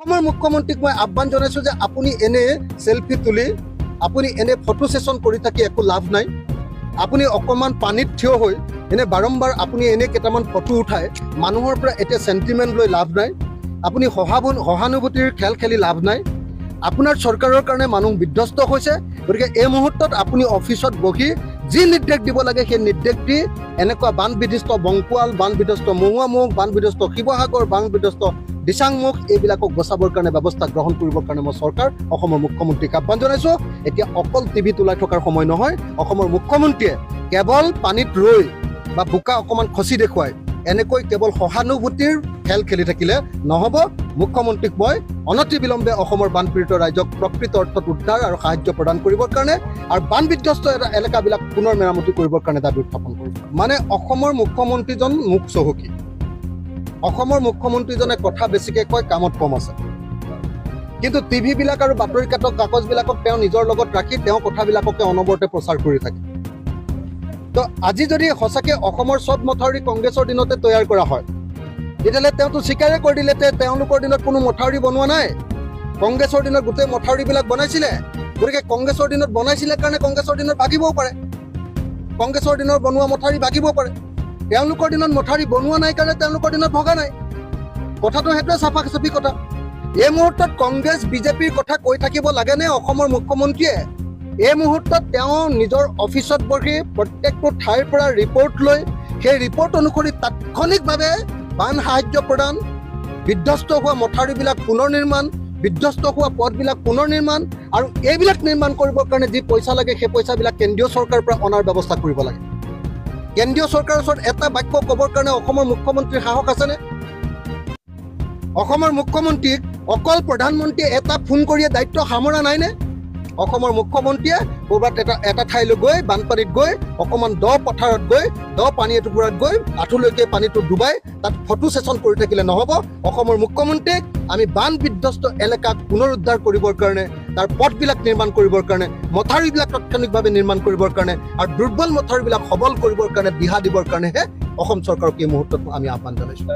মুখ্যমন্ত্ৰীক মই আহ্বান জনাইছোঁ যে আপুনি এনে সেলফি তুলি আপুনি এনে ফটো সেশন কৰি থাকি একো লাভ নাই। আপুনি অকণমান পানীত থিয় হৈ এনে বাৰম্বাৰ আপুনি এনে কেইটামান ফটো উঠাই মানুহৰ পৰা এতিয়া সেন্টিমেন্ট লৈ লাভ নাই। আপুনি সহানুভূতিৰ খেল খেলি লাভ নাই। আপোনাৰ চৰকাৰৰ কাৰণে মানুহ বিধ্বস্ত হৈছে। গতিকে এই মুহূৰ্তত আপুনি অফিচত বহি যি নিৰ্দেশ দিব লাগে সেই নিৰ্দেশ দি এনেকুৱা বান বিধ্বস্ত বংকুৱাল, বান বিধ্বস্ত মহুৱামুখ, বান বিধ্বস্ত শিৱসাগৰ, বান বিধ্বস্ত দিচাংমুখ এইবিলাকক বচাবৰ কাৰণে ব্যৱস্থা গ্ৰহণ কৰিবৰ কাৰণে মই চৰকাৰ অসমৰ মুখ্যমন্ত্ৰীক আহ্বান জনাইছোঁ। এতিয়া অকল টিভি তোলাই থকাৰ সময় নহয়। অসমৰ মুখ্যমন্ত্ৰীয়ে কেৱল পানীত ৰৈ বা বোকা অকণমান খচি দেখুৱাই এনেকৈ কেৱল সহানুভূতিৰ খেল খেলি থাকিলে নহ'ব। মুখ্যমন্ত্ৰীক মই অনতিবিলম্বে অসমৰ বানপীড়িত ৰাইজক প্ৰকৃত অৰ্থত উদ্ধাৰ আৰু সাহায্য প্ৰদান কৰিবৰ কাৰণে আৰু বান বিধ্বস্ত এলেকাবিলাক পুনৰ মেৰামতি কৰিবৰ কাৰণে দাবী উত্থাপন কৰিছোঁ। মানে অসমৰ মুখ্যমন্ত্ৰীজন মুখ চহকী। অসমৰ মুখ্যমন্ত্ৰীজনে কথা বেছিকৈ কয়, কামত কম আছে। কিন্তু টিভিবিলাক আৰু বাতৰি কাগজবিলাকক তেওঁ নিজৰ লগত ৰাখি তেওঁ কথাবিলাককে অনবৰতে প্ৰচাৰ কৰি থাকে। তো আজি যদি সঁচাকৈ অসমৰ চব মথাউৰি কংগ্ৰেছৰ দিনতে তৈয়াৰ কৰা হয় তেতিয়াহ'লে তেওঁতো স্বীকাৰে কৰি দিলে যে তেওঁলোকৰ দিনত কোনো মথাউৰি বনোৱা নাই। কংগ্ৰেছৰ দিনত গোটেই মথাউৰিবিলাক বনাইছিলে। গতিকে কংগ্ৰেছৰ দিনত বনাইছিলে কাৰণে কংগ্ৰেছৰ দিনত ভাগিবও পাৰে। কংগ্ৰেছৰ দিনৰ বনোৱা মথাউৰি ভাগিব পাৰে। তেওঁলোকৰ দিনত মথাউৰি বনোৱা নাই কাৰণে তেওঁলোকৰ দিনত ভগা নাই। কথাটো সেইটোৱে চাফা চাফি কথা। এই মুহূৰ্তত কংগ্ৰেছ বিজেপিৰ কথা কৈ থাকিব লাগেনে অসমৰ মুখ্যমন্ত্ৰীয়ে? এই মুহূৰ্তত তেওঁ নিজৰ অফিচত বহি প্ৰত্যেকটো ঠাইৰ পৰা ৰিপৰ্ট লৈ সেই ৰিপৰ্ট অনুসৰি তাৎক্ষণিকভাৱে বান সাহায্য প্ৰদান, বিধ্বস্ত হোৱা মথাউৰিবিলাক পুনৰ নিৰ্মাণ, বিধ্বস্ত হোৱা পথবিলাক পুনৰ নিৰ্মাণ আৰু এইবিলাক নিৰ্মাণ কৰিবৰ কাৰণে যি পইচা লাগে সেই পইচাবিলাক কেন্দ্ৰীয় চৰকাৰৰ পৰা অনাৰ ব্যৱস্থা কৰিব লাগে। কেন্দ্ৰীয় চৰকাৰৰ ওচৰত এটা বাক্য ক'বৰ কাৰণে অসমৰ মুখ্যমন্ত্ৰীৰ সাহস আছেনে? অসমৰ মুখ্যমন্ত্ৰীক অকল প্ৰধানমন্ত্ৰীয়ে এটা ফোন কৰিয়ে দায়িত্ব সামৰা নাইনে? অসমৰ মুখ্যমন্ত্ৰীয়ে ক'ৰবাত এটা ঠাইলৈ গৈ বানপানীত গৈ অকণমান দ পথাৰত গৈ দ পানী এটুকুৰাত গৈ আঁঠুলৈকে পানীটো ডুবাই তাত ফটো ছেছন কৰি থাকিলে নহ'ব। অসমৰ মুখ্যমন্ত্ৰীক আমি বান বিধ্বস্ত এলেকাক পুনৰুদ্ধাৰ কৰিবৰ কাৰণে, তাৰ পথবিলাক নিৰ্মাণ কৰিবৰ কাৰণে, মথাউৰিবিলাক তাৎক্ষণিকভাৱে নিৰ্মাণ কৰিবৰ কাৰণে আৰু দুৰ্বল মথাউৰিবিলাক সবল কৰিবৰ কাৰণে দিহা দিবৰ কাৰণেহে অসম চৰকাৰক এই মুহূৰ্তত আমি আহ্বান জনাইছোঁ।